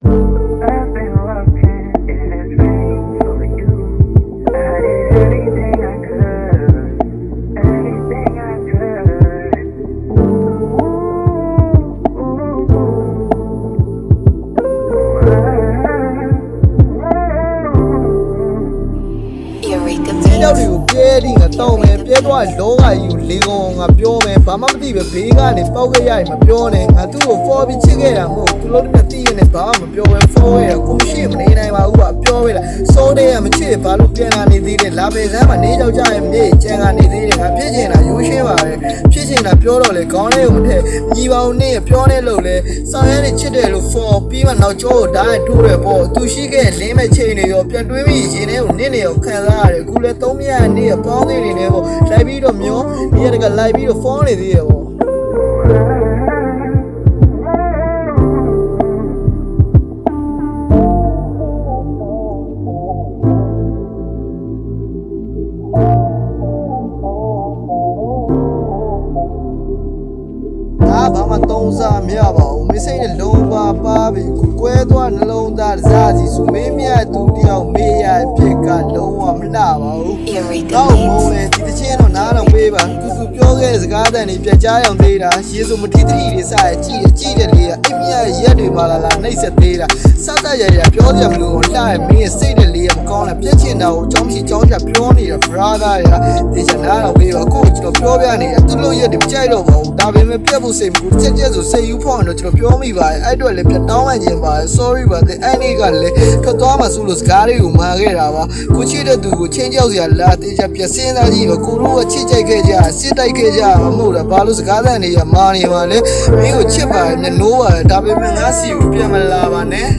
ရောက်တွေကိုပြဲလိငါတောင်းမယ်ပြဲသွားလောကကြီးကိုလေကောင်ငါပြောမယ်ဘာမှမသိပဲဘေးကနေပေါက်ခဲ့ရရင်မပြောနဲ့ငါသူ့ကိုဖော်ပြီးချစ်ခဲ့တာမဟုတ်သူတို့တည်းသိရနေဘာမှမပြောပဲဖော်ရကိုရှိမနေနိုင်ပါဘူးကပြောပဲလားစိုးတဲ့ကမချစ်ဘာလို့ပြန်လာနေသေးတယ်လာပေစမ်းမနေကြောက်ကြရင်မြေကျန်ကနေသေးတယ်ငါဖြစ်ချင်တာရိုးရှင်းပါပဲဖြစ်ချင်တာပြောတော့လေခေါင်းလေးကိုမထည့်ညီပါဦးနေပြောနေလို့လေဆောင်ရဲနေချစ်တယ်လို့ဖော်ပြီးမှနောက်ကျောကိုဓာတ်ထိုးတယ်ပေါ့သူရှိခဲ့လင်းမဲ့ချိန်တွေရောပြန်တွေးပြီးရင်ထဲကိုနင့်နေရောခံစားရတယ်အခုလဲ3မြတ်နေပေါင်းသေးနေတယ်ပေါ့လိုက်ပြီးတော့မျောဒီရကလိုက်ပြီးတော့ဖုန်းနေသေးတယ်ပေါ့ဘာမှသုံးစားမရပါဘူးမစိတ်နဲ့လုံးပါပြီကွဲသွားနှလုံးသားစားစီဆိုမင်းမြတ်သူတယောက်မေးရဖြစ်ကလုံးဝမလှပါဘူးတော့မုန်းလေဒီတချင်းတော့နားတော့ပေးပါသူပြောခဲ့တဲ့စကားတန်တွေပြတ်ကြားအောင်သေးတာရေစုမထီသတိတွေစရကြည့်တယ်လေအိမ်မြတ်ရက်တွေမှာလာနှိပ်ဆက်သေးတာစတရရပြောကြမလို့လှရမင်းစိတ်နဲ့လေးမကောင်းလားပြက်ချင်တာကိုအကြောင်းရှိကြောင်းချပြောနေတာ brother ရတေချာနားတော့ပေးပါကိုကျွန်တော်ပြောပြနေတယ်သူ့လို့ရက်တွေမကြိုက်တော့ပါဘူးဒါပေမဲ့ပြက်ဖို့စိတ်မကူချက်ဆိုစိတ်ယူဖို့တော့ကျွန်တော်ပြောမိပါတယ်အဲ့အတွက်လည်းပြတ်တောင်းမှခြင်းပါတယ် sorry ပါတဲ့အဲ့ဒီကလည်းထွက်သွားမှဆိုလို့စကားတွေကိုမှာခဲ့တာပါကိုချစ်တဲ့သူကိုချင်းကြောက်စရာလားတေချာပြက်စင်းသားကြီးပဲကိုတို့ကချစ်ကြိုက်ခဲ့ကြစစ်တိုက်ခဲ့ကြမဟုတ်လားဘာလို့စကားသံတွေကမာနေပါလဲမင်းကိုချစ်ပါတယ်နဲ့နိုးပါတယ်ဒါပေမဲ့ငါစီကိုပြန်မလာပါနဲ့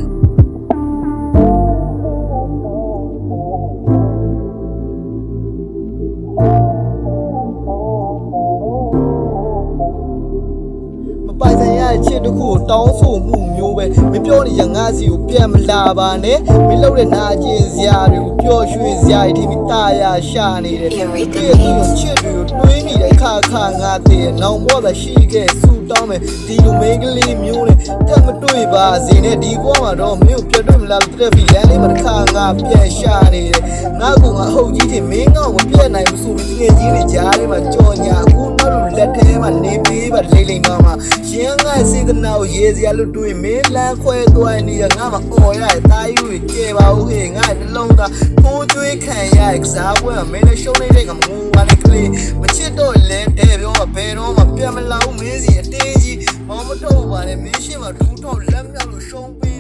ပိုင်ဆိုင်ရချစ်တခုကိုတောင်းဆိုမှုမျိုးပဲမပြောနေရငါစီကိုပြန်မလာပါနဲ့မလုပ်တဲ့နာကျင်စရာတွေကိုပျော်ရွှင်စရာတွေဒီတာယာရှာနေတယ်ဒီလိုချစ်တွေကိုတွေးနေတဲ့ခါငါတည်းနောင်ဘောသာရှိခဲ့စူတောင်းမယ်ဒီလိုမိန်းကလေးမျိုးနဲ့တက်မတွေ့ပါစေနဲ့ဒီဘောမှာတော့မင်းကိုပြတ်တွေ့မလားတဲ့ဖီလန်လေးမှာတစ်ခါငါပြန်ရှာနေတယ်ငါကအဟုတ်ကြီးတင်မင်းကောင်မပြတ်နိုင်ဘူးဆိုပြီးငယ်ကြီးတွေကြားထဲမှာကြော်ညာအခုနောက်လက်ထဲမှာနေပေးပါလိမ့်လိမ့်မှာရင်ငါစေတနာကိုရေးစရာလို့တွေးမင်းလမ်းခွဲသွားနေရငါမအော်ရတဲ့တာယူကြီးကဲပါဦးဟေ့ငါနှလုံးသားပိုးကျွေးခံရတဲ့ကစားပွဲမှာမင်းနဲ့ရှုံးနေတဲ့ကမူပါနဲ့ကလေးမချစ်တော့လဲတဲ့ပြောမှာဘယ်တော့မှပြန်မလာဘူးမင်းစီအတင်းကြီးမောင်မတော့ပါနဲ့မင်းရှင်းမှာဒူးတော့လက်မြောက်လို့ရှုံးပေး